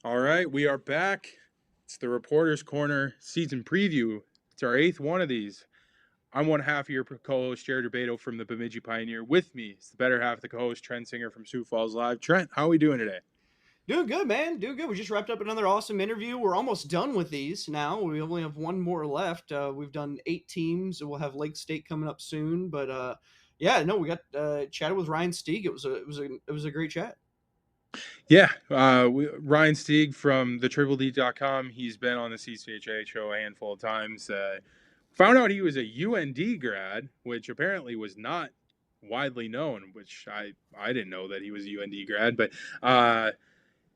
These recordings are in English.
All right, we are back. It's the Reporter's Corner season preview. It's our eighth one of these. I'm one half of your co-host, Jared Rubado from the Bemidji Pioneer. With me is the better half of the co-host, Trent Singer from Sioux Falls Live. Trent, how are we doing today? Doing good, man. Doing good. We just wrapped up another awesome interview. We're almost done with these now. We only have one more left. We've done 8 teams. We'll have Lake State coming up soon. But yeah, no, we got chatted with Ryan Stieg. It was a great chat. Yeah, Ryan Stieg from the TripleD.com. He's been on the CCHA Show a handful of times. Found out he was a UND grad, which apparently was not widely known, which I didn't know that he was a UND grad, but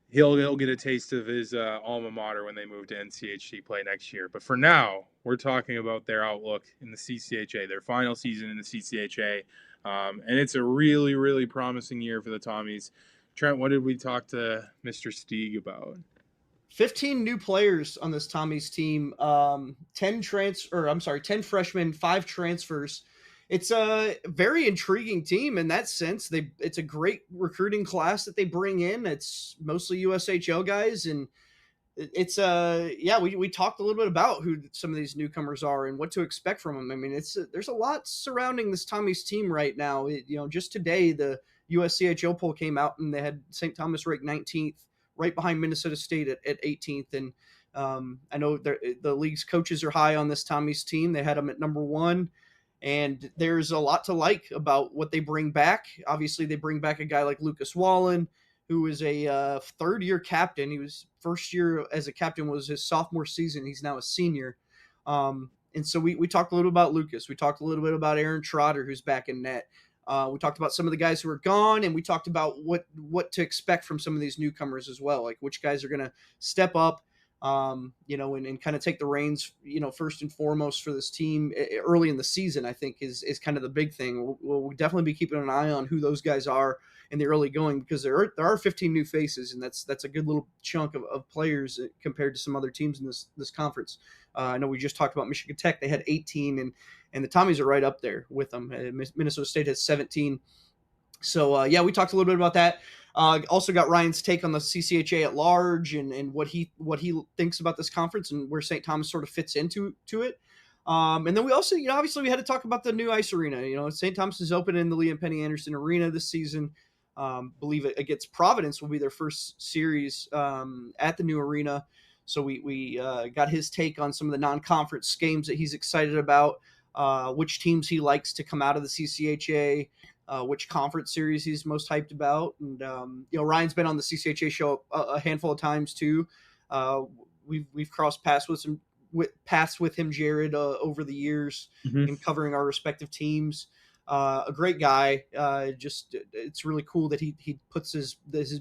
he'll get a taste of his alma mater when they move to NCHC play next year. But for now, we're talking about their outlook in the CCHA, their final season in the CCHA, and it's a really, really promising year for the Tommies. Trent, what did we talk to Mr. Stieg about? 15 new players on this Tommy's team. 10 freshmen, 5 transfers. It's a very intriguing team in that sense. It's a great recruiting class that they bring in. It's mostly USHL guys, and it's we talked a little bit about who some of these newcomers are and what to expect from them. I mean, there's a lot surrounding this Tommy's team right now. Just today the USCHO poll came out and they had St. Thomas ranked 19th, right behind Minnesota State at 18th. And I know the league's coaches are high on this Tommy's team. They had them at number 1. And there's a lot to like about what they bring back. Obviously, they bring back a guy like Lucas Wallen, who is a third-year captain. He was first year as a captain was his sophomore season. He's now a senior. And so we talked a little about Lucas. We talked a little bit about Aaron Trotter, who's back in net. We talked about some of the guys who are gone, and we talked about what to expect from some of these newcomers as well, like which guys are going to step up, and kind of take the reins, first and foremost for this team early in the season. I think is kind of the big thing. We'll definitely be keeping an eye on who those guys are in the early going, because there are 15 new faces, and that's a good little chunk of players compared to some other teams in this conference. I know we just talked about Michigan Tech; they had 18, and the Tommies are right up there with them. Minnesota State has 17. So we talked a little bit about that. Also got Ryan's take on the CCHA at large and what he thinks about this conference and where St. Thomas sort of fits into it. And then we also, obviously we had to talk about the new ice arena. St. Thomas is open in the Liam Penny Anderson Arena this season. Believe it against Providence will be their first series at the new arena. So we got his take on some of the non-conference games that he's excited about, which teams he likes to come out of the CCHA, which conference series he's most hyped about. And, Ryan's been on the CCHA show a handful of times too. We've crossed paths with him, Jared, over the years in covering our respective teams. A great guy. It's really cool that he puts his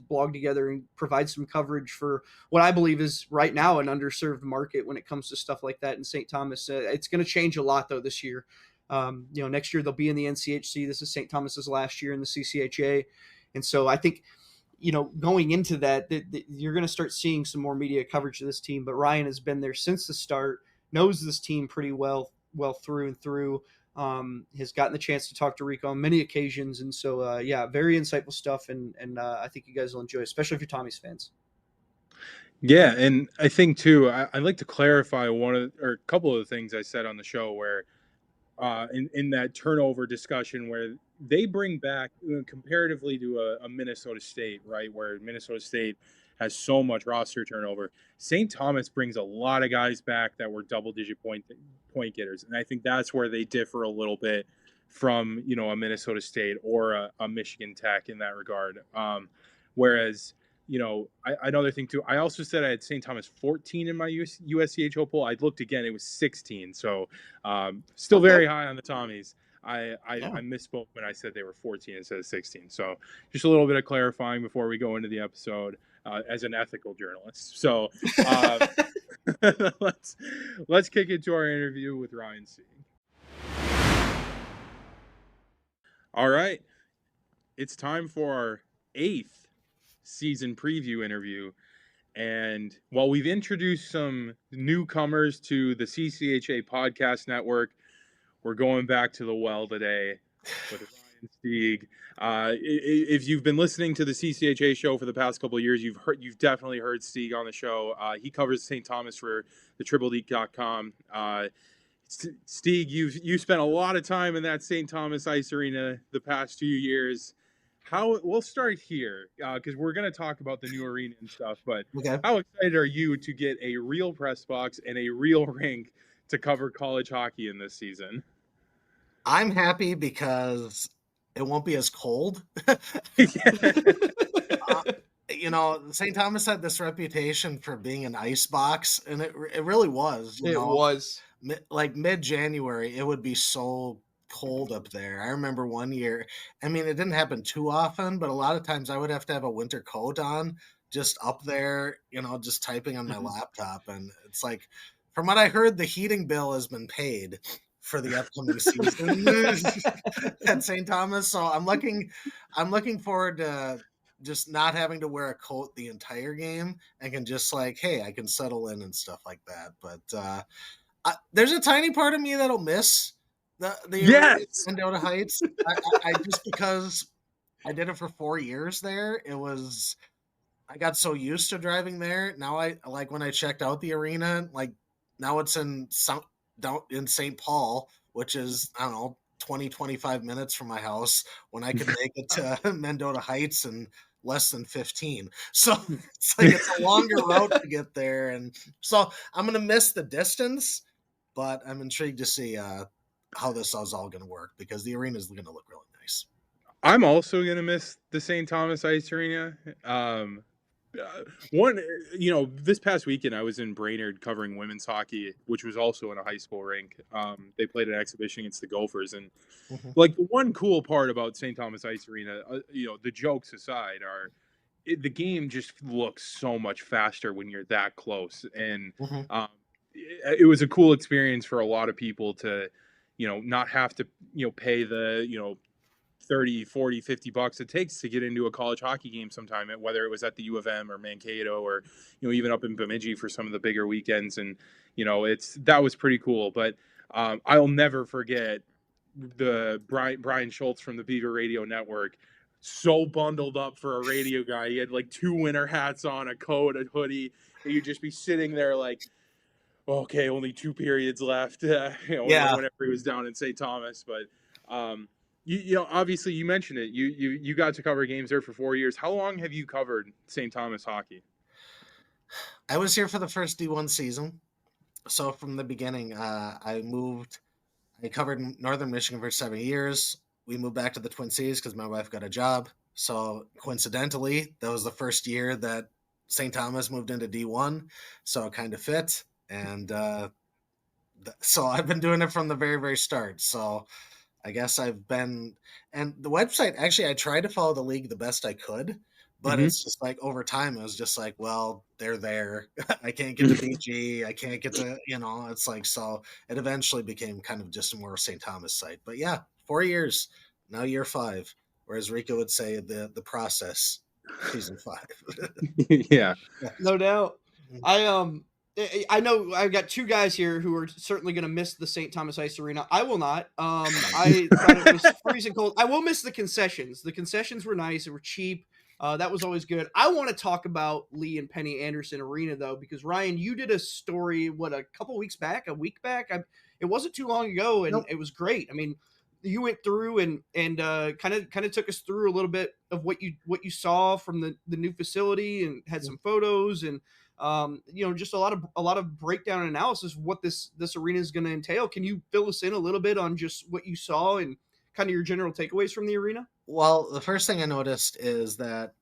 blog together and provides some coverage for what I believe is right now an underserved market when it comes to stuff like that in St. Thomas. It's going to change a lot though this year. Next year they'll be in the NCHC. This is St. Thomas's last year in the CCHA, and so I think going into that, you're going to start seeing some more media coverage of this team. But Ryan has been there since the start, knows this team pretty well through and through. Has gotten the chance to talk to Rico on many occasions. And so, very insightful stuff. And I think you guys will enjoy it, especially if you're Tommies fans. Yeah, and I think, too, I'd like to clarify a couple of the things I said on the show where in that turnover discussion where they bring back comparatively to a Minnesota State, right, where Minnesota State has so much roster turnover. St. Thomas brings a lot of guys back that were double-digit point getters, and I think that's where they differ a little bit from a Minnesota State or a Michigan Tech in that regard. Whereas another thing too, I also said I had St. Thomas 14 in my USCHO poll. I looked again; it was 16. So still very high on the Tommies. I misspoke when I said they were 14 instead of 16. So just a little bit of clarifying before we go into the episode as an ethical journalist. So let's kick into our interview with Ryan Stieg. All right, it's time for our 8th season preview interview. And while we've introduced some newcomers to the CCHA podcast network, we're going back to the well today with Ryan Ryan Stieg. If you've been listening to the CCHA show for the past couple of years, you've definitely heard Stieg on the show. He covers St. Thomas for the TripleDeek.com. Stieg, you spent a lot of time in that St. Thomas Ice Arena the past few years. We'll start here because we're going to talk about the new arena and stuff. But Okay. how excited are you to get a real press box and a real rink to cover college hockey in this season? I'm happy because it won't be as cold. St. Thomas had this reputation for being an ice box, and it really was. It was. Like mid-January, it would be so cold up there. I remember one year, I mean, it didn't happen too often, but a lot of times I would have to have a winter coat on just up there, just typing on my laptop. And it's like, from what I heard, the heating bill has been paid for the upcoming season at St. Thomas. So I'm looking forward to just not having to wear a coat the entire game and can just hey, I can settle in and stuff like that. But there's a tiny part of me that'll miss the Yes. Mendota Heights. I just because I did it for 4 years there. I got so used to driving there. Now I like when I checked out the arena, now it's down in St. Paul, which is, I don't know, 25 minutes from my house, when I could make it to Mendota Heights in less than 15. So it's a longer route to get there. And so I'm going to miss the distance, but I'm intrigued to see how this is all going to work, because the arena is going to look really nice. I'm also going to miss the St. Thomas Ice Arena. This past weekend I was in Brainerd covering women's hockey, which was also in a high school rink. They played an exhibition against the Gophers, and the one cool part about St. Thomas Ice Arena, the jokes aside, the game just looks so much faster when you're that close, and it was a cool experience for a lot of people to, not have to, pay the, 30, 40, $50 it takes to get into a college hockey game sometime, whether it was at the U of M or Mankato or, even up in Bemidji for some of the bigger weekends. And, that was pretty cool. But I'll never forget the Brian Schultz from the Beaver Radio Network, so bundled up for a radio guy. He had 2 winter hats on, a coat, a hoodie, and you'd just be sitting there okay, only 2 periods left, whenever he was down in St. Thomas. But, obviously you mentioned it. You got to cover games there for 4 years. How long have you covered St. Thomas hockey? I was here for the first D1 season. So from the beginning, I covered Northern Michigan for 7 years. We moved back to the Twin Cities because my wife got a job. So coincidentally, that was the first year that St. Thomas moved into D1. So it kind of fit. And so I've been doing it from the very, very start. So I guess I've been, and the website, actually, I tried to follow the league the best I could, but it's just over time, it was just well, they're there. I can't get to BG. I can't get to, it's so it eventually became kind of just a more St. Thomas site. But yeah, 4 years, now year 5, whereas Rico would say the process, season 5. Yeah. No doubt. I know I've got 2 guys here who are certainly going to miss the St. Thomas Ice Arena. I will not. I thought it was freezing cold. I will miss the concessions. The concessions were nice. They were cheap. That was always good. I want to talk about Lee and Penny Anderson Arena, though, because, Ryan, you did a story, a week back? It wasn't too long ago, and It was great. I mean, you went through and kind of took us through a little bit of what you saw from the new facility, and had some photos and just a lot of breakdown and analysis of what this arena is going to entail. Can you fill us in a little bit on just what you saw and kind of your general takeaways from the arena? Well, the first thing I noticed is that,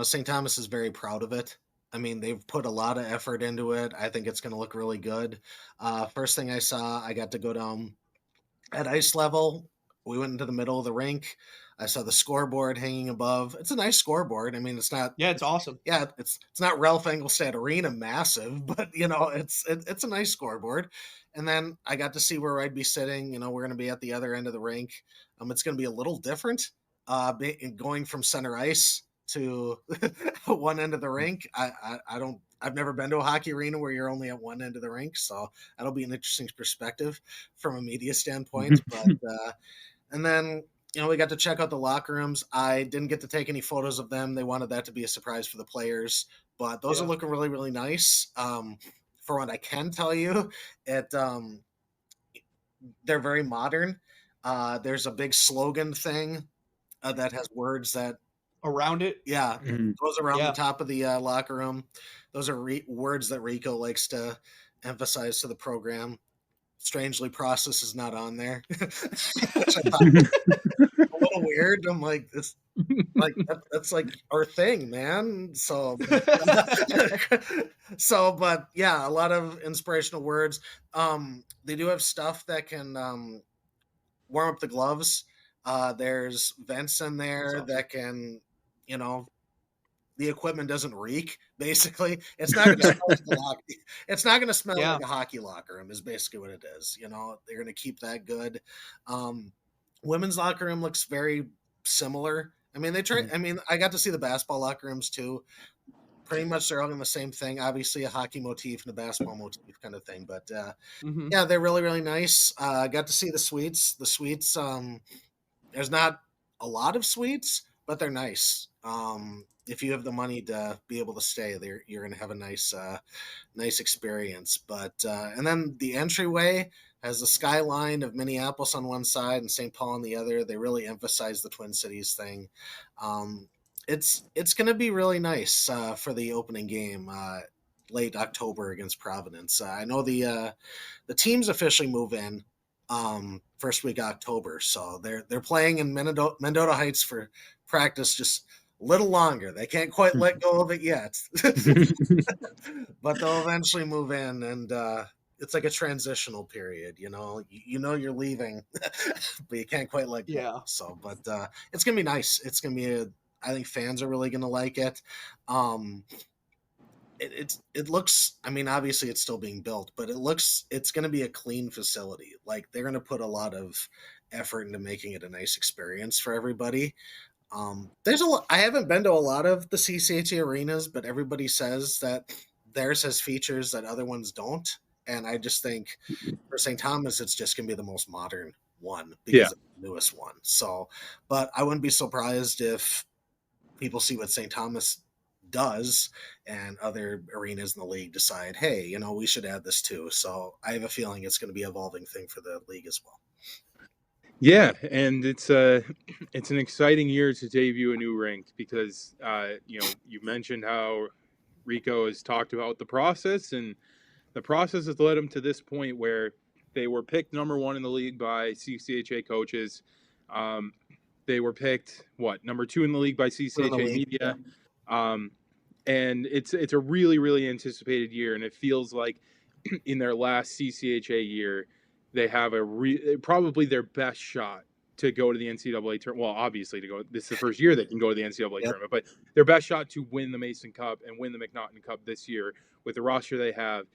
St. Thomas is very proud of it. I mean, they've put a lot of effort into it. I think it's going to look really good. First thing I saw, I got to go down at ice level. We went into the middle of the rink. I saw the scoreboard hanging above. It's a nice scoreboard. I mean, it's not. Yeah, it's awesome. Yeah, it's not Ralph Engelstad Arena massive, but it's a nice scoreboard. And then I got to see where I'd be sitting. We're going to be at the other end of the rink. It's going to be a little different. Going from center ice to one end of the rink. I've never been to a hockey arena where you're only at one end of the rink, so that'll be an interesting perspective from a media standpoint. But and then we got to check out the locker rooms. I didn't get to take any photos of them. They wanted that to be a surprise for the players, but those are looking really, really nice. For what I can tell you, they're very modern. There's a big slogan thing that has words that around it. goes around the Yeah. top of the locker room. Those are words that Rico likes to emphasize to the program. Strangely, process is not on there, which I thought a little weird. I'm like, it's like that's like our thing, man. So, but yeah, a lot of inspirational words. They do have stuff that can warm up the gloves. There's vents in there that can, you know, the equipment doesn't reek. Basically, it's not going to smell like a hockey. It's not going to smell like a hockey locker room. Is basically what it is. They're going to keep that good. Women's locker room looks very similar. I mean, they try. I mean, I got to see the basketball locker rooms too. Pretty much, they're all in the same thing. Obviously, a hockey motif and a basketball motif kind of thing. But yeah, they're really, really nice. I got to see the suites. The suites. There's not a lot of suites, but they're nice. If you have the money to be able to stay there, you're going to have a nice experience. But and then the entryway has the skyline of Minneapolis on one side and St. Paul on the other. They really emphasize the Twin Cities thing. It's going to be really nice for the opening game late October against Providence. I know the teams officially move in first week of October, so they're playing in Mendota Heights for practice just a little longer. They can't quite let go of it yet, but they'll eventually move in, and it's like a transitional period. You're leaving, but you can't quite let go. Yeah. So, but it's gonna be nice. It's gonna be I think fans are really gonna like it. It looks, I mean, obviously it's still being built, but it's going to be a clean facility. Like, they're going to put a lot of effort into making it a nice experience for everybody. I haven't been to a lot of the CCHA arenas, but everybody says that theirs has features that other ones don't. And I just think for St. Thomas, it's just going to be the most modern one because it's the newest one. So, but I wouldn't be surprised if people see what St. Thomas does and other arenas in the league decide, hey, we should add this too. So I have a feeling it's going to be an evolving thing for the league as well. Yeah, and it's an exciting year to debut a new rink because you mentioned how Rico has talked about the process, and the process has led him to this point where they were picked number 1 in the league by CCHA coaches. They were picked number 2 in the league by CCHA media. And it's a really, really anticipated year, and it feels like in their last CCHA year, they have probably their best shot to go to the NCAA tournament. Well, obviously this is the first year they can go to the NCAA tournament, but their best shot to win the Mason Cup and win the McNaughton Cup this year with the roster they have.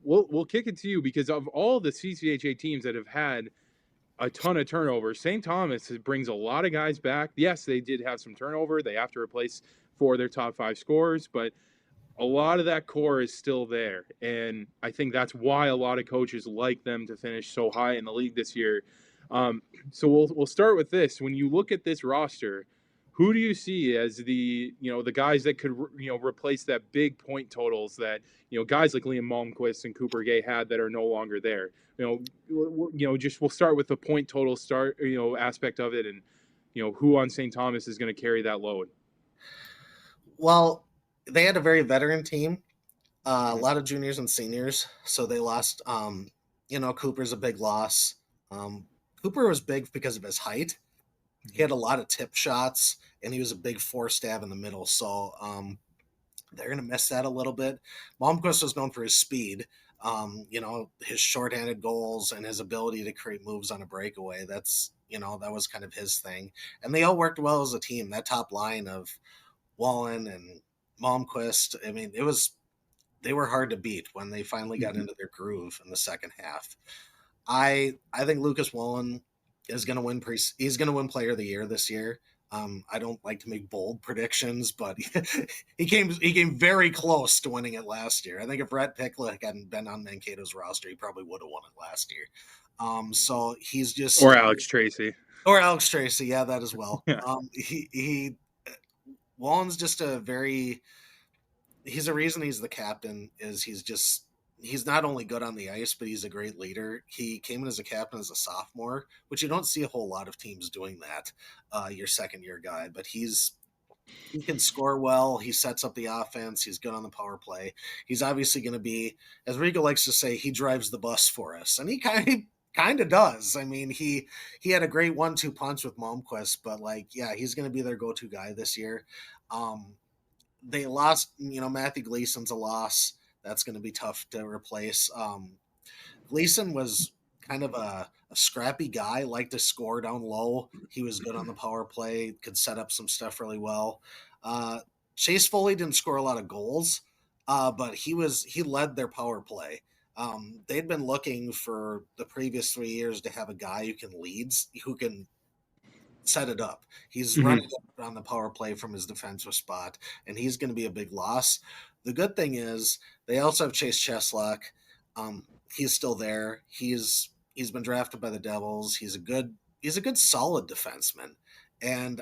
We'll kick it to you because of all the CCHA teams that have had a ton of turnover, St. Thomas brings a lot of guys back. Yes, they did have some turnover. They have to replace 4 of their top 5 scorers, but a lot of that core is still there. And I think that's why a lot of coaches like them to finish so high in the league this year. So we'll start with this. When you look at this roster, who do you see as the guys that could replace that big point totals that guys like Liam Malmquist and Cooper Gay had that are no longer there? We'll start with the point total aspect of it, and who on St. Thomas is going to carry that load. Well, they had a very veteran team, a lot of juniors and seniors, so they lost. Cooper's a big loss. Cooper was big because of his height. He had a lot of tip shots, and he was a big 4-stab in the middle. So they're going to miss that a little bit. Malmquist was known for his speed, his shorthanded goals and his ability to create moves on a breakaway. That's, that was kind of his thing. And they all worked well as a team. That top line of Wallen and Malmquist, I mean, they were hard to beat when they finally got into their groove in the second half. I think Lucas Wallen is going to win. He's going to win Player of the Year this year. I don't like to make bold predictions, but he came very close to winning it last year. I think if Rhett Picklick hadn't been on Mankato's roster, he probably would have won it last year. So he's just or Alex Tracy. Or Alex Tracy, yeah, that as well. Yeah. He Wallen's just a very he's a reason he's the captain is he's not only good on the ice, but he's a great leader. He came in as a captain as a sophomore, which you don't see a whole lot of teams doing that. Your second year guy, but he can score well. He sets up the offense. He's good on the power play. He's obviously going to be, as Rico likes to say, he drives the bus for us, and he kind of does. I mean, he had a great 1-2 punch with Malmquist, but like, yeah, he's going to be their go-to guy this year. They lost, Matthew Gleason's a loss. That's going to be tough to replace. Gleason was kind of a scrappy guy, liked to score down low. He was good on the power play, could set up some stuff really well. Chase Foley didn't score a lot of goals, but he led their power play. They'd been looking for the previous 3 years to have a guy who can set it up. He's Mhm. running on the power play from his defensive spot, and he's going to be a big loss. The good thing is they also have Chase Cheslock. He's still there. He's been drafted by the Devils. He's a good solid defenseman, and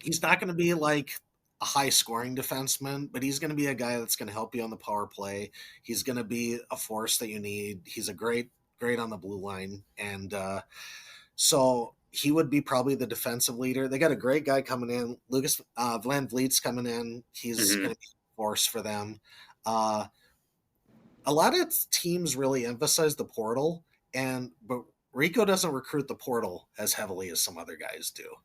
he's not going to be like a high scoring defenseman, but he's going to be a guy that's going to help you on the power play. He's going to be a force that you need. He's a great on the blue line, and so he would be probably the defensive leader. They got a great guy coming in, Lucas Van Vliet's coming in. He's Mhm. going to be a force for them. Uh, a lot of teams really emphasize the portal, but Rico doesn't recruit the portal as heavily as some other guys do.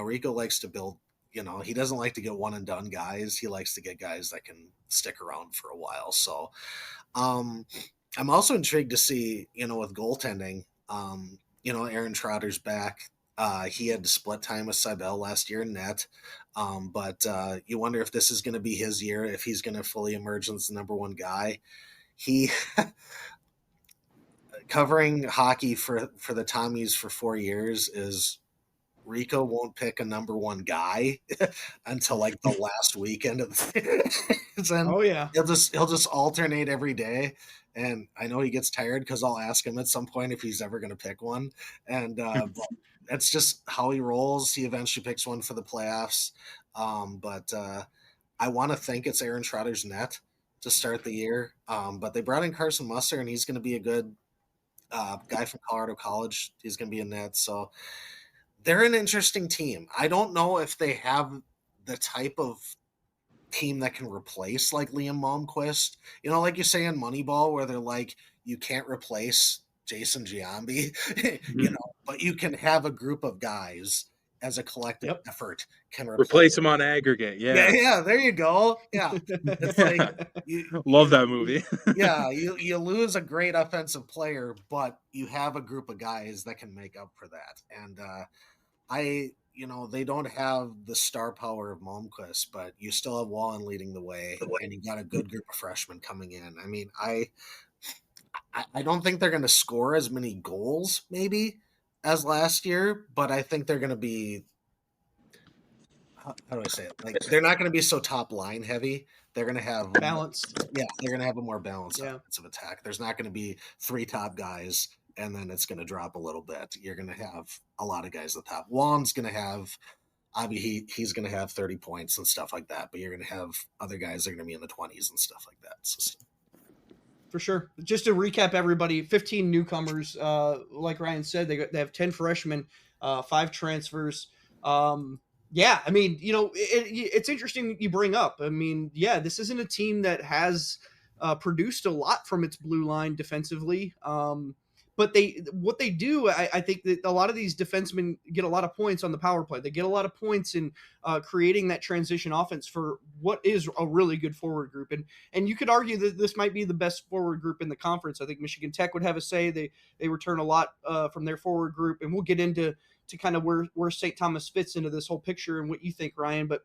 Rico likes to build. He doesn't like to get one and done guys. He likes to get guys that can stick around for a while. So, I'm also intrigued to see, with goaltending. Aaron Trotter's back. He had to split time with Seibel last year in net. But you wonder if this is going to be his year, if he's going to fully emerge as the number one guy. He covering hockey for the Tommies for 4 years is Rico won't pick a number one guy until like the last weekend of the season. Oh yeah. He'll just alternate every day. And I know he gets tired because I'll ask him at some point if he's ever going to pick one. And but that's just how he rolls. He eventually picks one for the playoffs. But I want to think it's Aaron Trotter's net to start the year. But they brought in Carson Musser, and he's going to be a good guy from Colorado College. He's going to be in net. So they're an interesting team. I don't know if they have the type of team that can replace like Liam Malmquist. Like you say in Moneyball, where they're like, you can't replace Jason Giambi, Mhm. but you can have a group of guys as a collective Yep. effort can Replace him on aggregate. Yeah, Yeah. yeah, there you go. Yeah. It's like Love that movie. yeah, you lose a great offensive player, but you have a group of guys that can make up for that. And they don't have the star power of Malmquist, but you still have Wallen leading the way, and you got a good group of freshmen coming in. I mean, I don't think they're going to score as many goals maybe as last year, but I think they're going to be how do I say it? Like they're not going to be so top line heavy. They're going to have Balanced. yeah, they're going to have a more balanced Yeah. offensive attack. There's not going to be 3 top guys and then it's going to drop a little bit. You're going to have a lot of guys at the top. Juan's going to have, he's going to have 30 points and stuff like that, but you're going to have other guys that are going to be in the 20s and stuff like that. So, For sure. Just to recap, everybody, 15 newcomers. Like Ryan said, they have 10 freshmen, 5 transfers. Yeah, I mean, it's interesting you bring up. I mean, yeah, this isn't a team that has produced a lot from its blue line defensively. But what they do, I think that a lot of these defensemen get a lot of points on the power play. They get a lot of points in creating that transition offense for what is a really good forward group. And you could argue that this might be the best forward group in the conference. I think Michigan Tech would have a say. They return a lot from their forward group, and we'll get into kind of where St. Thomas fits into this whole picture and what you think, Ryan. But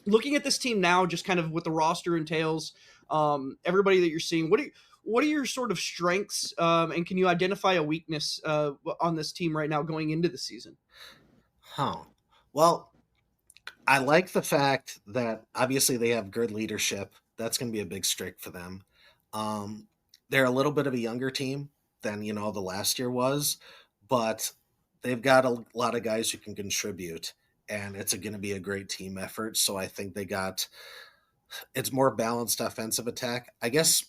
looking at this team now, just kind of what the roster entails, everybody that you're seeing, what are your sort of strengths, and can you identify a weakness on this team right now going into the season? Well, I like the fact that obviously they have good leadership. That's going to be a big strength for them. They're a little bit of a younger team than the last year was, but they've got a lot of guys who can contribute, and it's going to be a great team effort. So I think it's more balanced offensive attack. I guess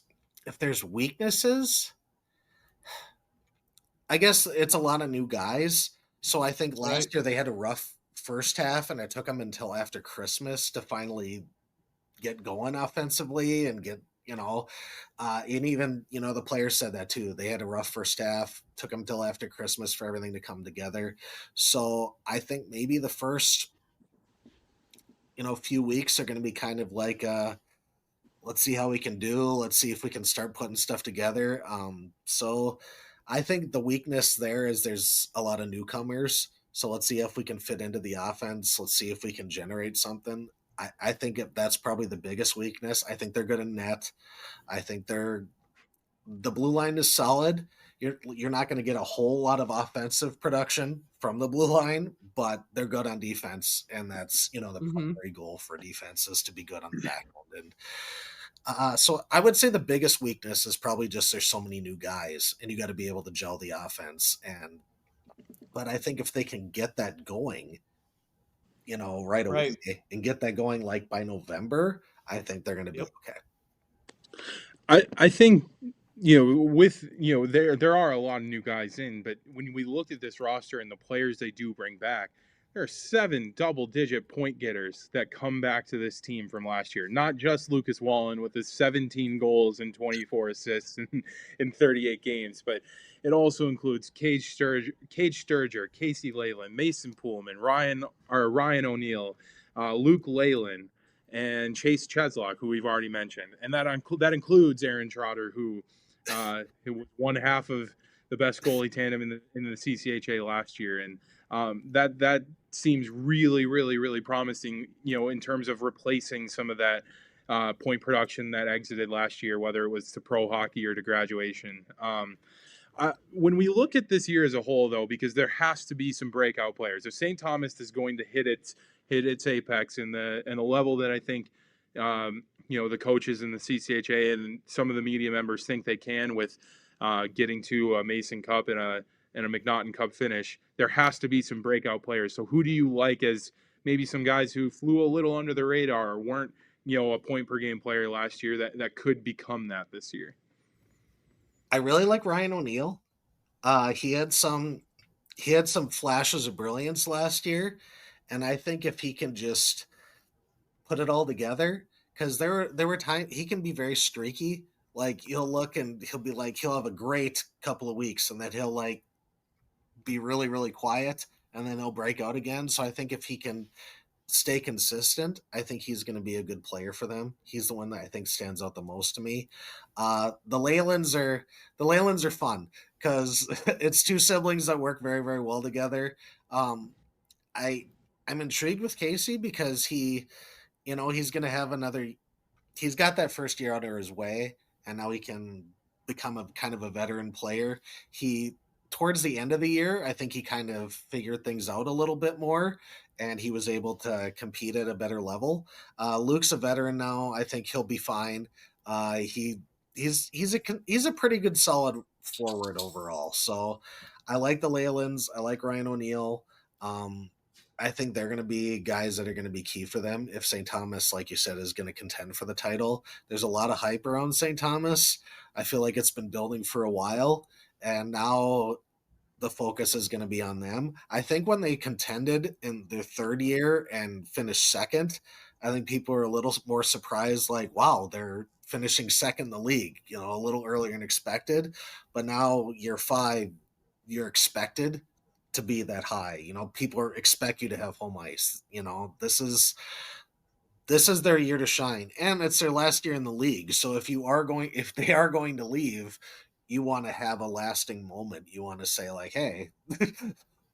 if there's weaknesses, I guess it's a lot of new guys. So I think Right. last year they had a rough first half, and it took them until after Christmas to finally get going offensively and get, and even, the players said that too. They had a rough first half, took them till after Christmas for everything to come together. So I think maybe the first, few weeks are going to be kind of like, let's see how we can do. Let's see if we can start putting stuff together. So I think the weakness there is there's a lot of newcomers. So let's see if we can fit into the offense. Let's see if we can generate something. I think that's probably the biggest weakness. I think they're good in net. I think the blue line is solid. You're not going to get a whole lot of offensive production from the blue line, but they're good on defense, and that's the Mm-hmm. primary goal for defense is to be good on the back end. And so I would say the biggest weakness is probably just there's so many new guys, and you got to be able to gel the offense. But I think if they can get that going, right Right. away and get that going like by November, I think they're going to be Yep. okay. I think with there are a lot of new guys in, but when we look at this roster and the players they do bring back, there are 7 double-digit point getters that come back to this team from last year. Not just Lucas Wallen with his 17 goals and 24 assists in 38 games, but it also includes Cage Sturger, Casey Leyland, Mason Poolman, Ryan O'Neill, Luke Leyland, and Chase Cheslock, who we've already mentioned, and that includes Aaron Trotter, who was one half of the best goalie tandem in the CCHA last year, and that seems really, really, really promising. In terms of replacing some of that point production that exited last year, whether it was to pro hockey or to graduation. When we look at this year as a whole, though, because there has to be some breakout players, if St. Thomas is going to hit its apex in the level that I think the coaches in the CCHA and some of the media members think they can with getting to a Mason Cup and a McNaughton Cup finish, there has to be some breakout players. So who do you like as maybe some guys who flew a little under the radar or weren't a point per game player last year that could become that this year? I really like Ryan O'Neill. He had some flashes of brilliance last year, and I think if he can just put it all together, because there were times he can be very streaky. Like you'll look and he'll be like he'll have a great couple of weeks, and then he'll like be really really quiet, and then he'll break out again. So I think if he can stay consistent, I think he's going to be a good player for them. He's the one that I think stands out the most to me. The Leylands are fun because it's two siblings that work very very well together. I I'm intrigued with Casey because he's going to have another. He's got that first year out of his way, and now he can become a kind of a veteran player. He Towards the end of the year, I think he kind of figured things out a little bit more, and he was able to compete at a better level. Luke's a veteran now. I think he'll be fine. He's a pretty good solid forward overall. So I like the Leylands. I like Ryan O'Neill. Um, I think they're going to be guys that are going to be key for them if St. Thomas, like you said, is going to contend for the title. There's a lot of hype around St. Thomas. I feel like it's been building for a while, and now the focus is going to be on them. I think when they contended in their third year and finished second, I think people are a little more surprised, like, wow, they're finishing second in the league, a little earlier than expected. But now, year 5, you're expected to be that high. People expect you to have home ice. This is their year to shine, and it's their last year in the league. So if they are going to leave, you want to have a lasting moment. You want to say like, hey,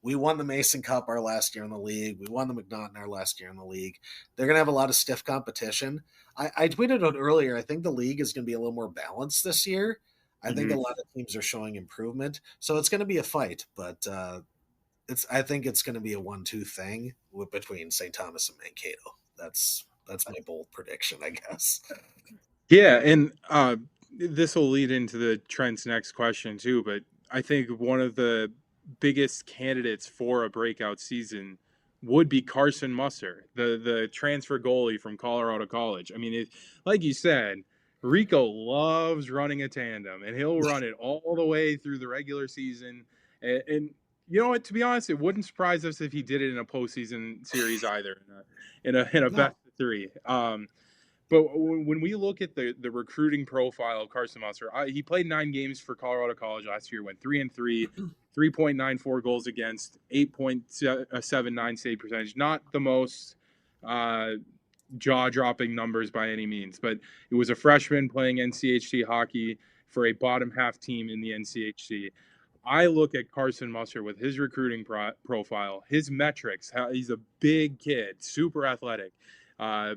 we won the Mason Cup our last year in the league. We won the McNaughton our last year in the league. They're going to have a lot of stiff competition. I tweeted out earlier, I think the league is going to be a little more balanced this year. I think a lot of teams are showing improvement. So it's going to be a fight, but I think it's going to be a 1-2 thing between St. Thomas and Mankato. That's my bold prediction, I guess. Yeah, and this will lead into the Trent's next question too. But I think one of the biggest candidates for a breakout season would be Carson Musser, the transfer goalie from Colorado College. I mean, like you said, Rico loves running a tandem, and he'll run it all the way through the regular season. And you know what? To be honest, it wouldn't surprise us if he did it in a postseason series either, in a No. best of three. But when we look at the recruiting profile of Carson Musser, he played 9 games for Colorado College last year, went 3-3, 3.94 goals against, 8.79 save percentage. Not the most jaw-dropping numbers by any means, but it was a freshman playing NCHC hockey for a bottom half team in the NCHC. I look at Carson Musser with his recruiting profile, his metrics. He's a big kid, super athletic,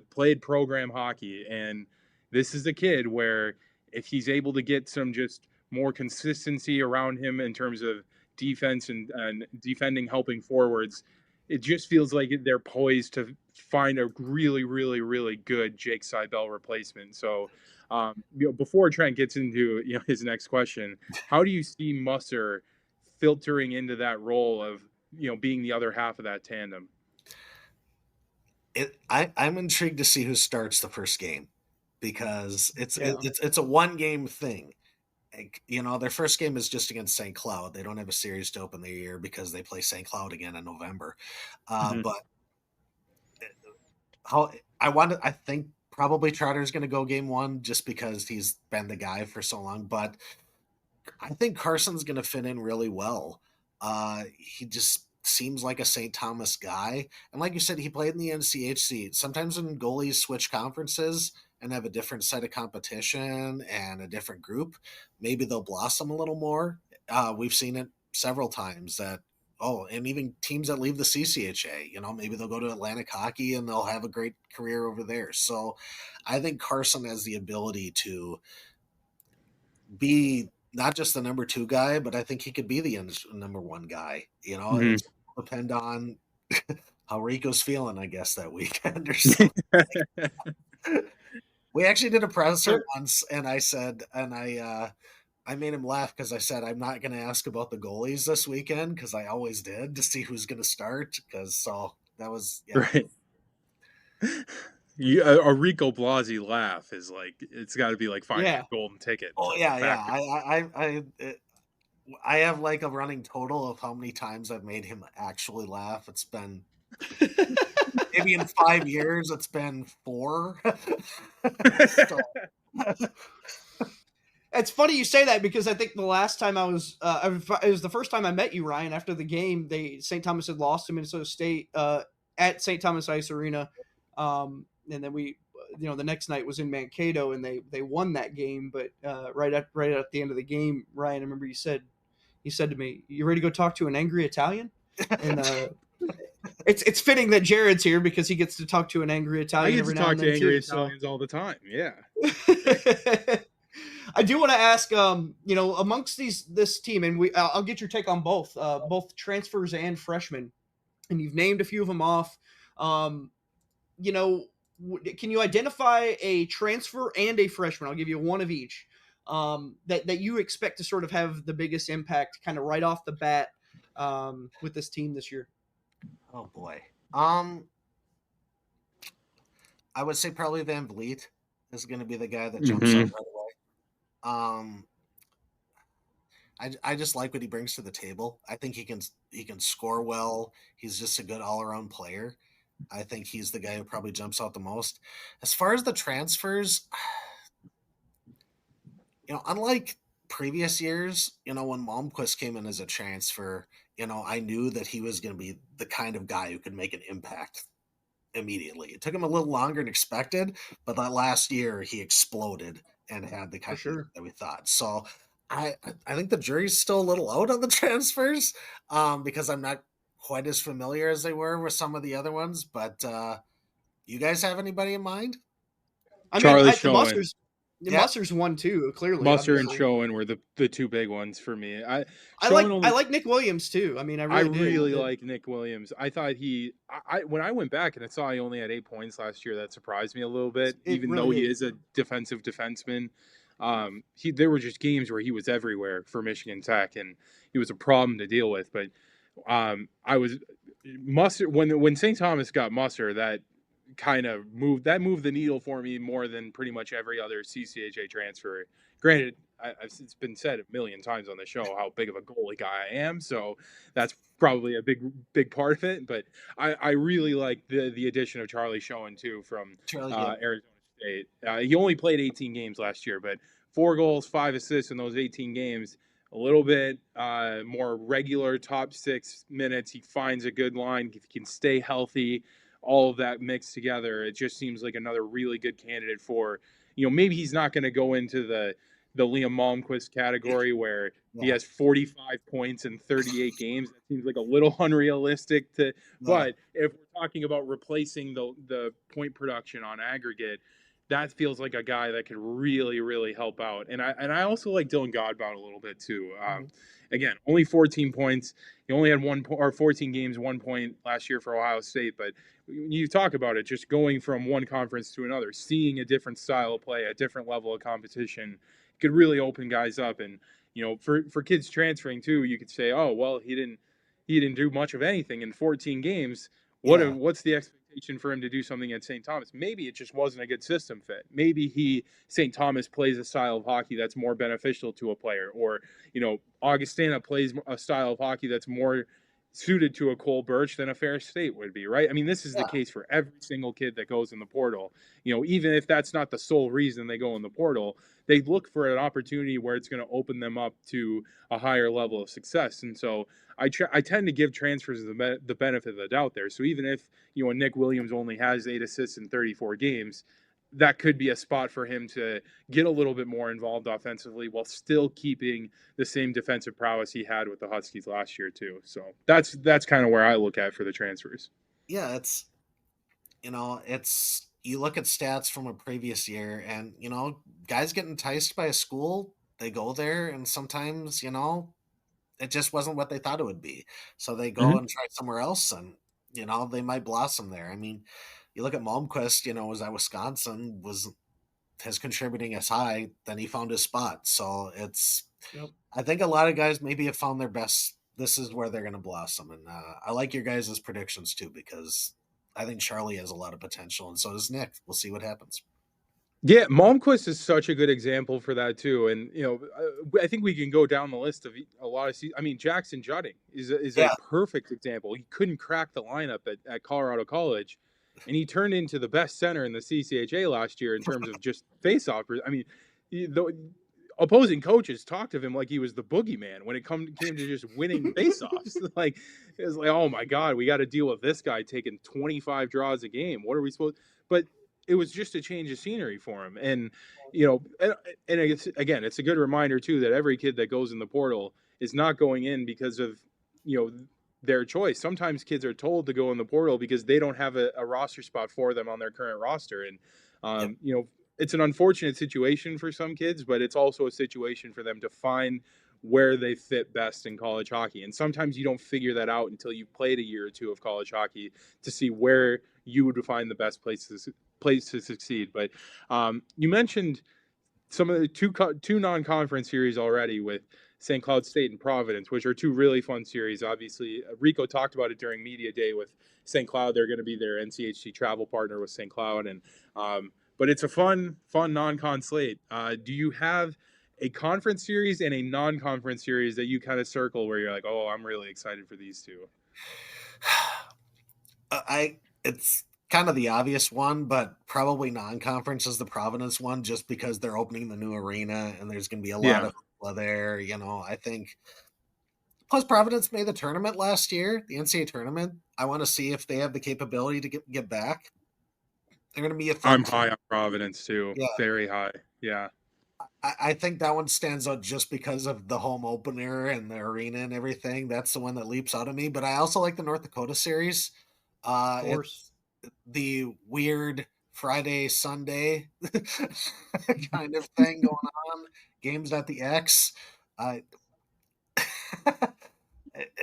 played program hockey, and this is a kid where if he's able to get some just more consistency around him in terms of defense and defending, helping forwards, it just feels like they're poised to find a really, really, really good Jake Seibel replacement. So, before Trent gets into his next question, how do you see Musser filtering into that role of being the other half of that tandem? I'm intrigued to see who starts the first game because it's Yeah. a 1-game thing. Their first game is just against St. Cloud. They don't have a series to open the year because they play St. Cloud again in November. But I think probably Trotter's going to go game 1 just because he's been the guy for so long. But I think Carson's going to fit in really well. He just seems like a St. Thomas guy. And like you said, he played in the NCHC. Sometimes when goalies switch conferences and have a different set of competition and a different group, maybe they'll blossom a little more. We've seen it several times and even teams that leave the CCHA, maybe they'll go to Atlantic Hockey and they'll have a great career over there. So I think Carson has the ability to be not just the number 2 guy, but I think he could be the number 1 guy. It depend on how Rico's feeling, I guess, that weekend or something. We actually did a presser once, and I said, I made him laugh because I said I'm not going to ask about the goalies this weekend because I always did to see who's going to start. That was right. A Rico Blasi laugh is like it's got to be like finding a golden ticket. Oh yeah. I have like a running total of how many times I've made him actually laugh. It's been maybe in 5 years, it's been 4. It's funny you say that because I think the last time it was the first time I met you, Ryan. After the game, St. Thomas had lost to Minnesota State at St. Thomas Ice Arena, and then we, the next night was in Mankato, and they won that game. But right at the end of the game, Ryan, I remember you said to me, "You ready to go talk to an angry Italian?" And it's fitting that Jared's here because he gets to talk to an angry Italian. I get every to now talk and to then angry too, Italians all the time. Yeah. I do want to ask, amongst this team, and I'll get your take on both transfers and freshmen, and you've named a few of them off. Can you identify a transfer and a freshman? I'll give you one of each that you expect to sort of have the biggest impact, kind of right off the bat, with this team this year. Oh boy, I would say probably Van Vliet is going to be the guy that jumps up right away. I just like what he brings to the table. I think he can score well. He's just a good all-around player. I think he's the guy who probably jumps out the most. As far as the transfers, unlike previous years, when Malmquist came in as a transfer, I knew that he was going to be the kind of guy who could make an impact immediately. It took him a little longer than expected, but that last year he exploded and had the kind of year that we thought. So I think the jury's still a little out on the transfers because I'm not quite as familiar as they were with some of the other ones. But you guys have anybody in mind? Charlie Schoen. Musser's one too, clearly. Musser and Schoen were the two big ones for me. I like Nick Williams too. I mean, I really like Nick Williams. I thought when I went back and I saw he only had 8 points last year, that surprised me a little bit, even though he is a defensive defenseman. There were just games where he was everywhere for Michigan Tech, and he was a problem to deal with. But I was Musser when St. Thomas got Musser, that kind of moved the needle for me more than pretty much every other CCHA transfer. Granted, it's been said a million times on the show how big of a goalie guy I am, so that's probably a big part of it. But I really like the addition of Charlie Schoen too from Charlie, yeah. Arizona State. He only played 18 games last year, but 4 goals, 5 assists in those 18 games. A little bit more regular top 6 minutes. He finds a good line. He can stay healthy. All of that mixed together, it just seems like another really good candidate for, maybe he's not going to go into the Liam Malmquist category where he has 45 points in 38 games. That seems like a little unrealistic but if we're talking about replacing the point production on aggregate, that feels like a guy that could really, really help out. And I also like Dylan Godbout a little bit too. Again, only 14 points. He only had 14 games, 1 point last year for Ohio State. But you talk about it, just going from one conference to another, seeing a different style of play, a different level of competition, could really open guys up. And for kids transferring too, you could say, oh well, he didn't do much of anything in 14 games. What's the expectation for him to do something at St. Thomas? Maybe it just wasn't a good system fit. Maybe St. Thomas plays a style of hockey that's more beneficial to a player, or Augustana plays a style of hockey that's more suited to a Cole Birch than a Fair State would be, right? I mean, this is the case for every single kid that goes in the portal. Even if that's not the sole reason they go in the portal, they look for an opportunity where it's going to open them up to a higher level of success. And so I tend to give transfers the benefit of the doubt there. So even if Nick Williams only has 8 assists in 34 games, that could be a spot for him to get a little bit more involved offensively while still keeping the same defensive prowess he had with the Huskies last year too. So that's kind of where I look at for the transfers. Yeah, it's you look at stats from a previous year, and guys get enticed by a school, they go there, and sometimes it just wasn't what they thought it would be. So they go and try somewhere else, and they might blossom there. I mean, you look at Malmquist, was at Wisconsin, was his contributing as high, then he found his spot. So I think a lot of guys maybe have found their best. This is where they're going to blossom. And I like your guys' predictions too, because I think Charlie has a lot of potential, and so does Nick. We'll see what happens. Yeah, Malmquist is such a good example for that too, and I think we can go down the list of a lot of. I mean, Jackson Judding is a perfect example. He couldn't crack the lineup at Colorado College, and he turned into the best center in the CCHA last year in terms of just faceoff. I mean, the opposing coaches talked of him like he was the boogeyman when it came to just winning faceoffs. Like it was like, oh my God, we got to deal with this guy taking 25 draws a game. What are we supposed? But it was just a change of scenery for him. And, and it's a good reminder too, that every kid that goes in the portal is not going in because of, their choice. Sometimes kids are told to go in the portal because they don't have a roster spot for them on their current roster. And, it's an unfortunate situation for some kids, but it's also a situation for them to find where they fit best in college hockey. And sometimes you don't figure that out until you've played a year or two of college hockey to see where you would find the best place to succeed. But you mentioned some of the two non-conference series already with St. Cloud State and Providence, which are two really fun series. Obviously, Rico talked about it during media day with St. Cloud. They're going to be their NCHC travel partner with St. Cloud. And but it's a fun non-con slate. Do you have a conference series and a non-conference series that you kind of circle where you're like, oh, I'm really excited for these two? It's kind of the obvious one, but probably non-conference is the Providence one, just because they're opening the new arena and there's going to be a lot of people there. I think. Plus, Providence made the tournament last year, the NCAA tournament. I want to see if they have the capability to get back. They're going to be a fun I'm high on Providence too. Yeah. Very high. Yeah. I think that one stands out just because of the home opener and the arena and everything. That's the one that leaps out at me. But I also like the North Dakota series. Of course. It's the weird Friday, Sunday kind of thing going on. Games at the X.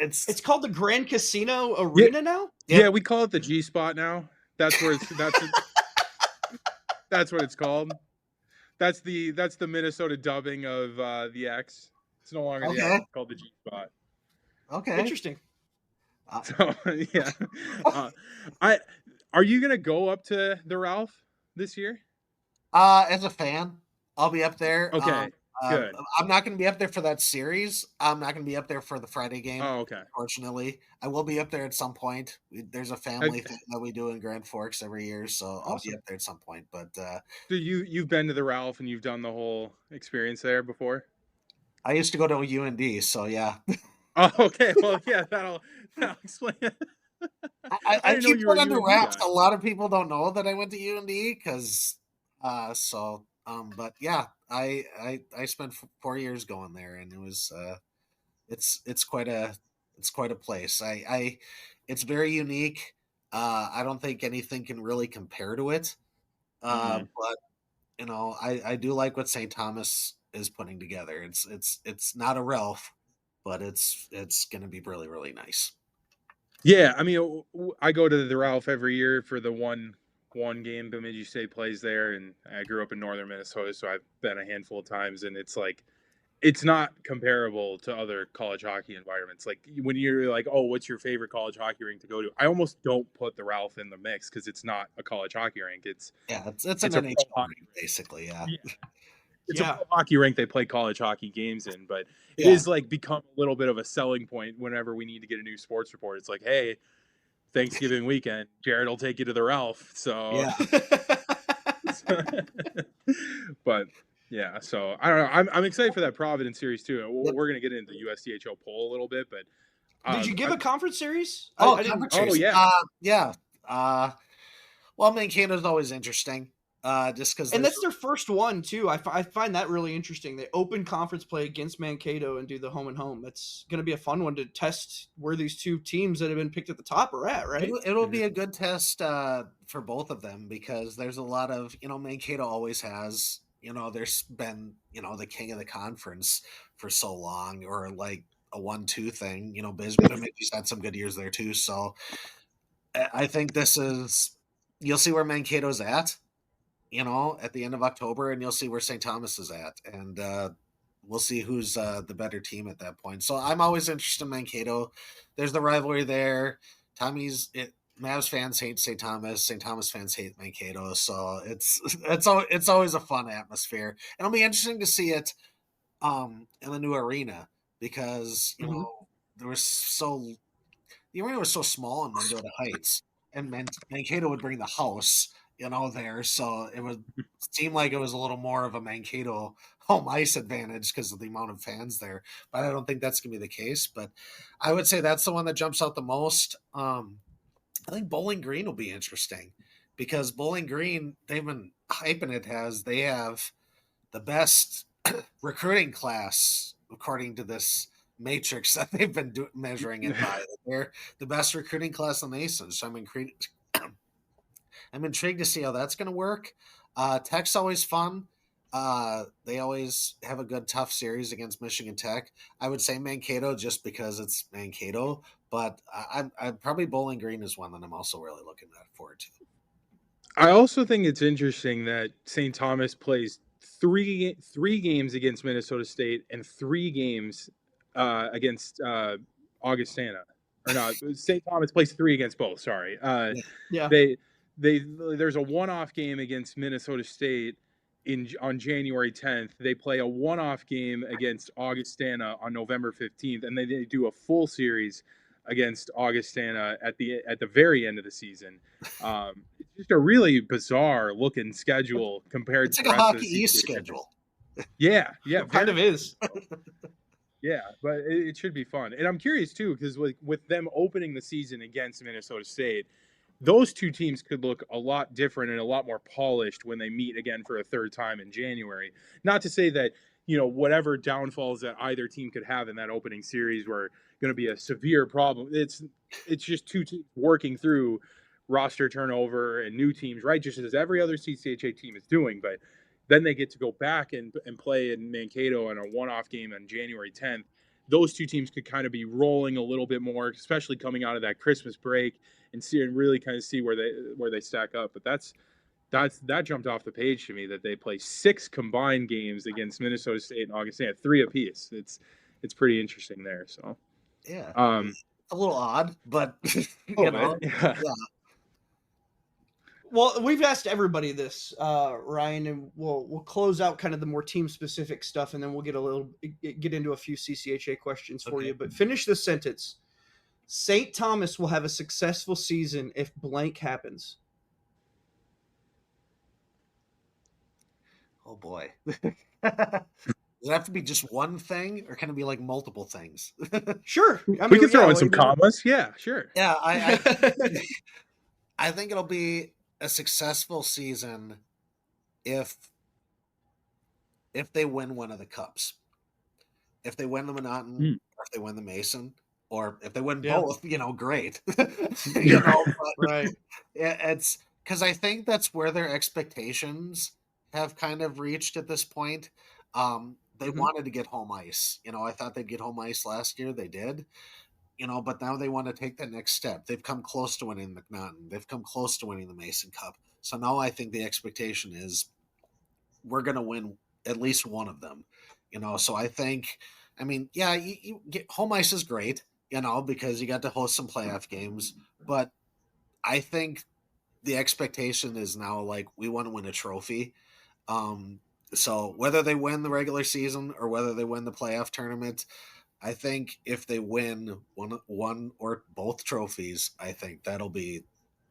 It's called the Grand Casino Arena now? Yeah, we call it the G Spot now. That's where that's what it's called. That's the Minnesota dubbing of the X. It's no longer the X. Okay. It's called the G spot. Okay. Interesting. So yeah, uh, I are you gonna go up to the Ralph this year? As a fan, I'll be up there. Okay, good. I'm not going to be up there for that series. I'm not going to be up there for the Friday game. Oh, okay. Fortunately, I will be up there at some point. There's a Have, family thing that we do in Grand Forks every year, so I'll be Awesome. up there at some point. But so you've been to the Ralph and you've done the whole experience there before? I used to go to UND, so yeah. Oh, okay. Well, yeah, that'll explain it. I I didn't know keep you were that a under UND wraps. guy. A lot of people don't know that I went to UND because, but yeah, I spent 4 years going there, and it was it's quite a place. It's very unique. I don't think anything can really compare to it. Hmm. But I do like what St. Thomas is putting together. It's not a Ralph, but it's going to be really really nice. Yeah, I mean, I go to the Ralph every year for the one game Bemidji State plays there, and I grew up in northern Minnesota, so I've been a handful of times, and it's like it's not comparable to other college hockey environments. Like when you're like, "Oh, what's your favorite college hockey rink to go to?" I almost don't put the Ralph in the mix because it's not a college hockey rink. Yeah, it's an It's a pro NHL hockey ring, rink. basically. Yeah, Yeah, it's a Yeah. pro hockey rink they play college hockey games in, but it yeah, is like become a little bit of a selling point whenever we need to get a new sports report. It's like, hey, Thanksgiving weekend, Jared will take you to the Ralph. So, yeah. but yeah, so I don't know. I'm excited for that Providence series too. Yep. We're gonna get into the USDHL poll a little bit, but Did you give I, a conference series? Oh, I didn't. conference oh series. yeah, Yeah. Uh, well, Mankato's always interesting. Just because And there's that's their first one too. I find that really interesting. They open conference play against Mankato and do the home and home. That's going to be a fun one to test where these two teams that have been picked at the top are at, right? it'll mhm. be a good test for both of them because there's a lot of Mankato always has there's been the king of the conference for so long or like a 1-2 thing. Bemidji's had some good years there too. So I think this is you'll see where Mankato's at. At the end of October, and you'll see where St. Thomas is at, and we'll see who's the better team at that point. So I'm always interested in Mankato. There's the rivalry there. Mavs fans hate St. Thomas. St. Thomas fans hate Mankato. So it's always a fun atmosphere, and it'll be interesting to see it in the new arena because Mhm. there was so the arena was so small in Mendota Heights, and Mankato would bring the house, there. So it would seem like it was a little more of a Mankato home ice advantage because of the amount of fans there. But I don't think that's going to be the case. But I would say that's the one that jumps out the most. I think Bowling Green will be interesting because Bowling Green, they've been hyping it as they have the best recruiting class according to this matrix that they've been measuring it by. They're the best recruiting class in the nation. So I'm intrigued to see how that's going to work. Tech's always fun. They always have a good tough series against Michigan Tech. I would say Mankato just because it's Mankato, but I'm probably Bowling Green is one that I'm also really looking forward to. I also think it's interesting that St. Thomas plays three games against Minnesota State and 3 games against Augustana. Or not, St. Thomas plays 3 against both. Sorry, Yeah. Yeah. they there's a one-off game against Minnesota State on January 10th. They play a one-off game against Augustana on November 15th, and they do a full series against Augustana at the very end of the season. It's just a really bizarre looking schedule compared It's to like the a rest of Hockey the East CCHA. schedule. Yeah, yeah, It kind of very is. yeah, but it should be fun. And I'm curious too because with them opening the season against Minnesota State, those two teams could look a lot different and a lot more polished when they meet again for a third time in January. Not to say that, whatever downfalls that either team could have in that opening series were going to be a severe problem. It's just two teams working through roster turnover and new teams, right? Just as every other CCHA team is doing. But then they get to go back and play in Mankato in a one-off game on January 10th. Those two teams could kind of be rolling a little bit more, especially coming out of that Christmas break and really kind of see where they stack up. But that jumped off the page to me that they play 6 combined games against Minnesota State and Augustana, 3 apiece. It's pretty interesting there. So Yeah, um, a little odd, but oh man, yeah. yeah. Well, we've asked everybody this, Ryan, and we'll close out kind of the more team specific stuff, and then we'll get into a few CCHA questions for you. But finish this sentence: St. Thomas will have a successful season if blank happens. Oh boy. Does it have to be just one thing, or can it be like multiple things? Sure, I mean, we can throw in some commas. Yeah, sure. Yeah, I think it'll be a successful season if they win one of the cups. If they win the Monotone, or if they win the Mason, or if they win both, great. Right? It's because I think that's where their expectations have kind of reached at this point. They wanted to get home ice. I thought they'd get home ice last year. They did. But now they want to take that next step. They've come close to winning McNaughton. They've come close to winning the Mason Cup. So now I think the expectation is we're going to win at least one of them. So I think, you get home ice is great, because you got to host some playoff games. But I think the expectation is now like we want to win a trophy. So whether they win the regular season or whether they win the playoff tournament, I think if they win one or both trophies, I think that'll be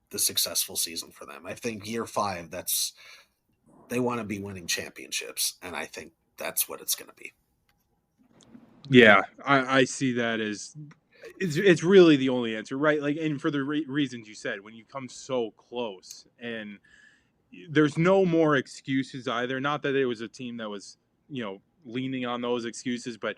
the successful season for them. I think year 5, they want to be winning championships, and I think that's what it's going to be. Yeah, I see that as it's really the only answer, right? Like, and for the reasons you said, when you come so close, and there's no more excuses either. Not that it was a team that was, leaning on those excuses, but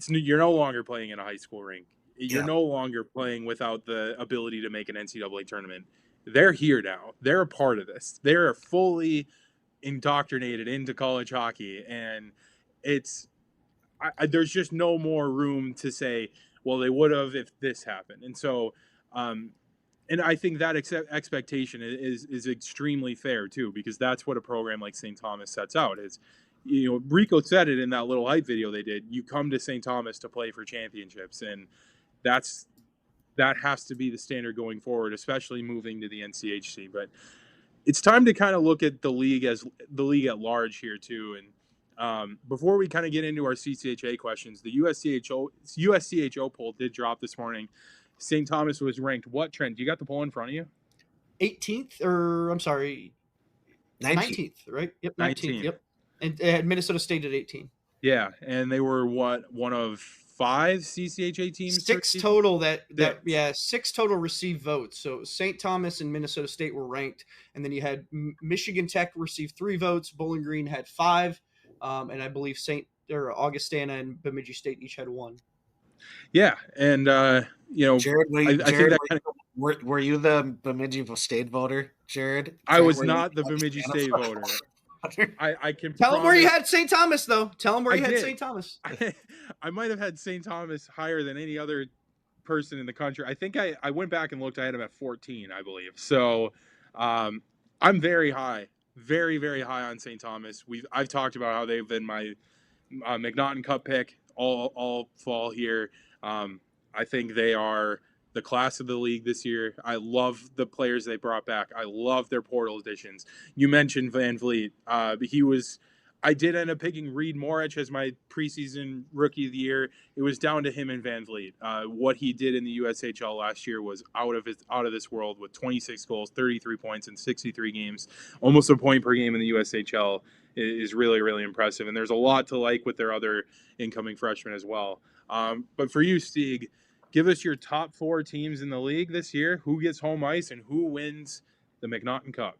you're no longer playing in a high school rink. You're no longer playing without the ability to make an NCAA tournament. They're here now. They're a part of this. They're fully indoctrinated into college hockey, and there's just no more room to say, well, they would have if this happened. And so, and I think that expectation is extremely fair too, because that's what a program like St. Thomas sets out. Is, Rico said it in that little hype video they did. You come to St. Thomas to play for championships, and that has to be the standard going forward, especially moving to the NCHC. But it's time to kind of look at the league at large here too. And before we kind of get into our CCHA questions, the USCHO poll did drop this morning. St. Thomas was ranked what, Trent? You got the poll in front of you? 18th, or I'm sorry, 19th, right? Yep, 19th. Yep. And it had Minnesota State at 18. Yeah, and they were one of 5 CCHA teams? 6 total 6 total received votes. So St. Thomas and Minnesota State were ranked, and then you had Michigan Tech received 3 votes, Bowling Green had 5, and I believe Augustana and Bemidji State each had 1. Yeah, and Jared, were you the Bemidji State voter, Jared? I was not the Bemidji State voter. I can tell them where you had St. Thomas, though. Tell them where you had St. Thomas. I might have had St. Thomas higher than any other person in the country. I think I went back and looked. I had him at 14, I believe. So I'm very high, very, very high on St. Thomas. I've talked about how they've been my McNaughton Cup pick all fall here. I think they are the class of the league this year. I love the players they brought back. I love their portal additions. You mentioned Van Vliet. I did end up picking Reed Morich as my preseason rookie of the year. It was down to him and Van Vliet. What he did in the USHL last year was out of this world, with 26 goals, 33 points in 63 games, almost a point per game in the USHL is really, really impressive. And there's a lot to like with their other incoming freshmen as well. But for you, Stieg, give us your top 4 teams in the league this year. Who gets home ice and who wins the McNaughton Cup?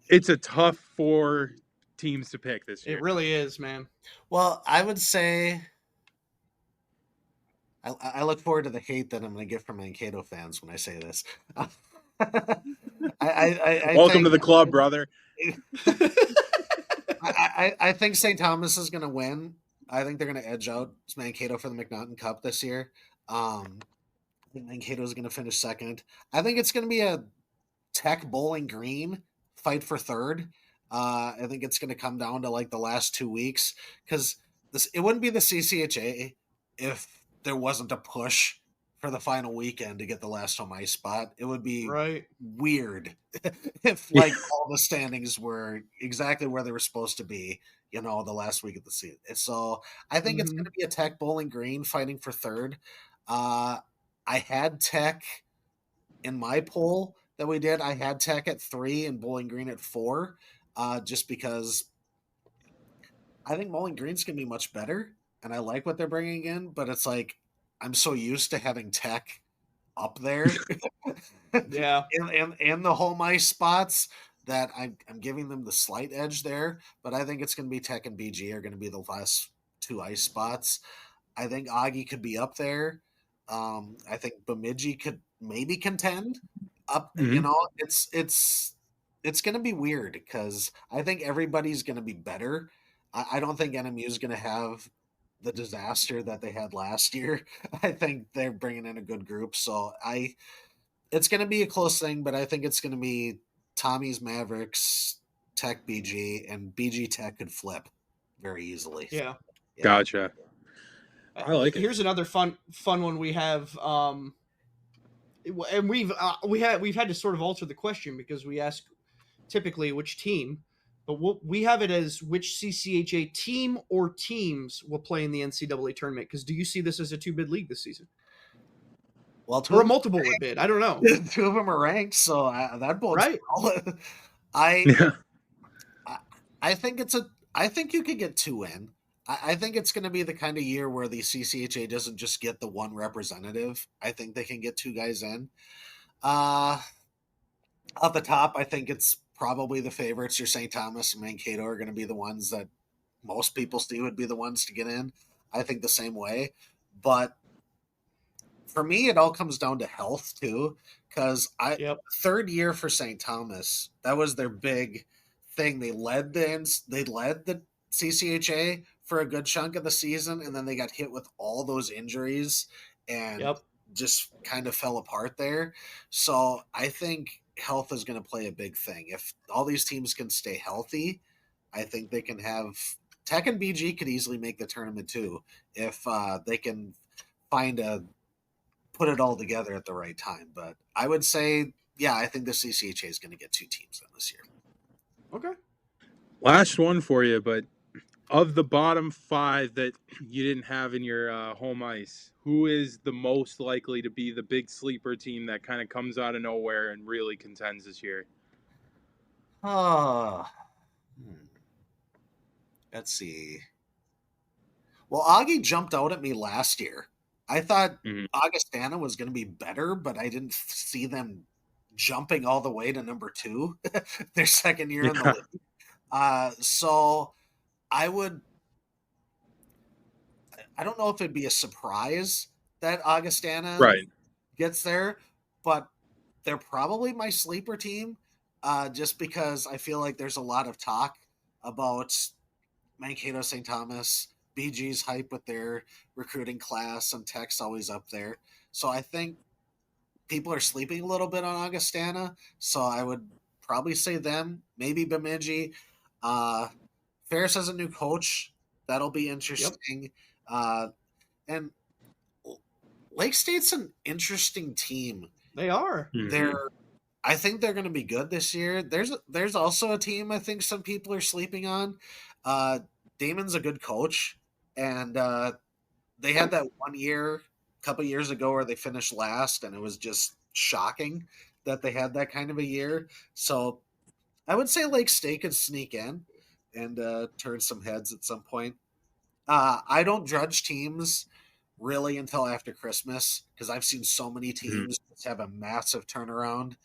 It's a tough 4 teams to pick this year. It really is, man. Well, I would say I look forward to the hate that I'm going to get from Mankato fans when I say this. Welcome to the club, brother. I think St. Thomas is going to win. I think they're going to edge out Mankato for the McNaughton Cup this year. think Mankato's going to finish second. I think it's going to be a Tech Bowling Green fight for third. I think it's going to come down to like the last 2 weeks because this it wouldn't be the CCHA if there wasn't a push for the final weekend to get the last home ice spot. It would be Right. weird if Yeah. like all the standings were exactly where they were supposed to be, the last week of the season. So I think it's going Hmm. to be a Tech Bowling Green fighting for third. Uh, I had Tech in my poll that we did. I had Tech at 3 and Bowling Green at 4, just because I think Bowling Green's going to be much better, and I like what they're bringing in. But it's like I'm so used to having Tech up there Yeah. in the home ice spots that I'm giving them the slight edge there. But I think it's going to be Tech and BG are going to be the last 2 ice spots. I think Augie could be up there. I think Bemidji could maybe contend up. Mhm. It's going to be weird because I think everybody's going to be better. I don't think NMU is going to have the disaster that they had last year. I think they're bringing in a good group, so it's going to be a close thing, but I think it's going to be Tommy's Mavericks, Tech BG, and BG Tech could flip very easily. Yeah. Yeah. Gotcha. I like it. Here's another fun one we have. And we've had to sort of alter the question because we ask typically which team, but we have it as which CCHA team or teams will play in the NCAA tournament. Because do you see this as a 2-bid league this season Well, two or a of multiple bid? I don't know. them, two of them are ranked, so that bodes Right? well. I Yeah. I I think it's a. I think you could get two in. I think it's going to be the kind of year where the CCHA doesn't just get the one representative. I think they can get two guys in. Uh, At the top, I think it's probably the favorites. Your St. Thomas and Mankato are going to be the ones that most people see would be the ones to get in. I think the same way. But for me, it all comes down to health too, because I Yep. third year for St. Thomas, that was their big thing. They led the CCHA for a good chunk of the season, and then they got hit with all those injuries and Yep. just kind of fell apart there. So I think health is going to play a big thing. If all these teams can stay healthy, I think they can have Tech and BG could easily make the tournament too if they can find a put it all together at the right time. But I would say, yeah, I think the CCHA is going to get two teams in this year. Okay. Last one for you, but of the bottom five that you didn't have in your home ice, who is the most likely to be the big sleeper team that kind of comes out of nowhere and really contends this year? Oh, let's see. Well, Augie jumped out at me last year. I thought Mhm. Augustana was going to be better, but I didn't see them jumping all the way to number 2 their second year in the Yeah. league. So I would. I don't know if it'd be a surprise that Augustana Right. gets there, but they're probably my sleeper team, just because I feel like there's a lot of talk about Mankato St. Thomas, BG's hype with their recruiting class, and Tech's always up there. So I think people are sleeping a little bit on Augustana. So I would probably say them, maybe Bemidji. Uh, Ferris has a new coach. That'll be Yep. interesting. Uh, and Lake State's an interesting team. They are. Mhm. They're I think they're going to be good this year. There's also a team I think some people are sleeping on. Uh, Damon's a good coach, and they had that one year, a couple years ago, where they finished last, and it was just shocking that they had that kind of a year. So I would say Lake State could sneak in and turn some heads at some point. I don't judge teams really until after Christmas because I've seen so many Mhm. teams just have a massive turnaround,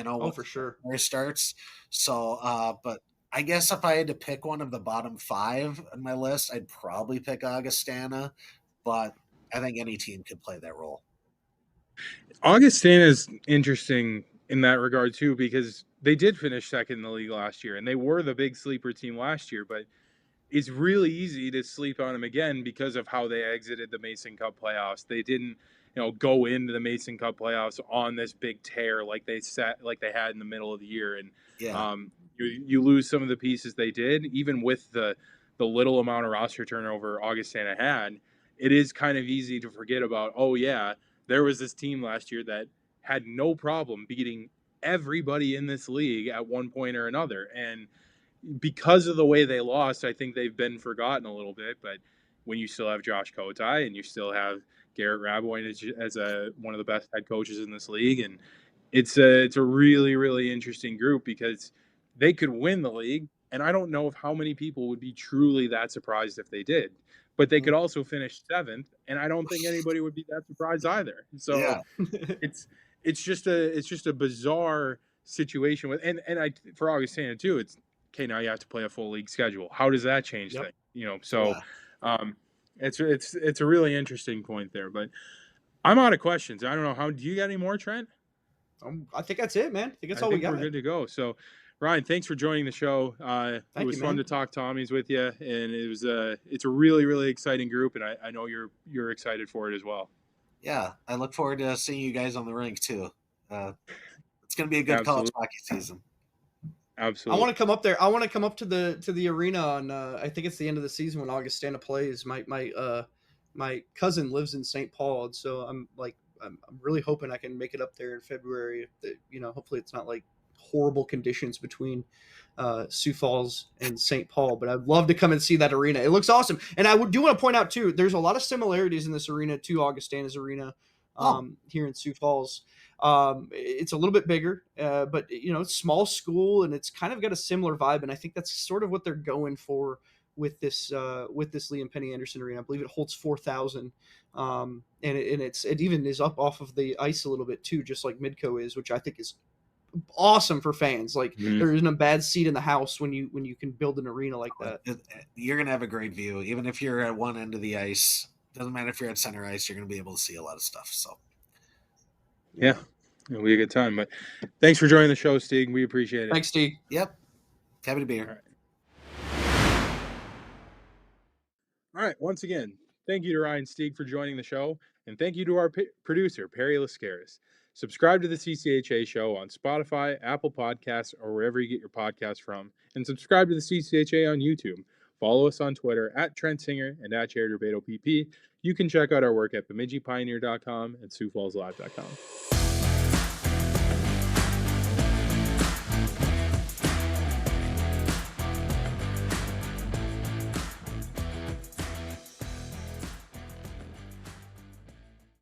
Oh, when for sure. January starts. So, but I guess if I had to pick one of the bottom 5 on my list, I'd probably pick Augustana, but I think any team could play that role. Augustana is interesting in that regard too because they did finish second in the league last year and they were the big sleeper team last year, but it's really easy to sleep on them again because of how they exited the Mason Cup playoffs. They didn't go into the Mason Cup playoffs on this big tear like they had in the middle of the year. And you lose some of the pieces they did, even with the little amount of roster turnover Augustana had. It is kind of easy to forget about, oh yeah, there was this team last year that had no problem beating everybody in this league at one point or another. And because of the way they lost, I think they've been forgotten a little bit. But when you still have Josh Kotai and you still have Garrett Raboin as one of the best head coaches in this league, and it's a really, really interesting group because they could win the league. And I don't know if how many people would be truly that surprised if they did. But they could also finish 7th, and I don't think anybody would be that surprised either. So it's just a bizarre situation with and I for Augustana too. It's okay, now you have to play a full league schedule. How does that change things? It's a really interesting point there. But I'm out of questions. I don't know. How do you got any more, Trent? I think that's it, man. I think that's all we got. We're good to go. So, Ryan, thanks for joining the show. It was fun to talk Tommies with you, and it's a really, really exciting group, and I know you're excited for it as well. Yeah, I look forward to seeing you guys on the rink too. It's going to be a good college hockey season. Absolutely. I want to come up there. I want to come up to the arena on I think it's the end of the season when Augustana plays. My cousin lives in St. Paul, and so I'm really hoping I can make it up there in February. Hopefully it's not like horrible conditions between Sioux Falls and St. Paul, but I'd love to come and see that arena. It looks awesome. And I do want to point out too, there's a lot of similarities in this arena to Augustana's arena here in Sioux Falls. It's a little bit bigger, but it's small school and it's kind of got a similar vibe. And I think that's sort of what they're going for with this Liam Penny Anderson arena. I believe it holds 4,000. And it even is up off of the ice a little bit too, just like Midco is, which I think is awesome for fans. Like there isn't a bad seat in the house when you can build an arena like that. You're gonna have a great view, even if you're at one end of the ice. Doesn't matter if you're at center ice, you're gonna be able to see a lot of stuff. So yeah, it'll be a good time. But thanks for joining the show, Stieg. We appreciate it. Thanks, Stieg. Yep, happy to be here. All right. Once again, thank you to Ryan Stieg for joining the show, and thank you to our producer Perry Lascaris. Subscribe to the CCHA Show on Spotify, Apple Podcasts, or wherever you get your podcasts from. And subscribe to the CCHA on YouTube. Follow us on Twitter at Trent Singer and at Jared Rubado PP. You can check out our work at BemidjiPioneer.com and SiouxFallsLive.com.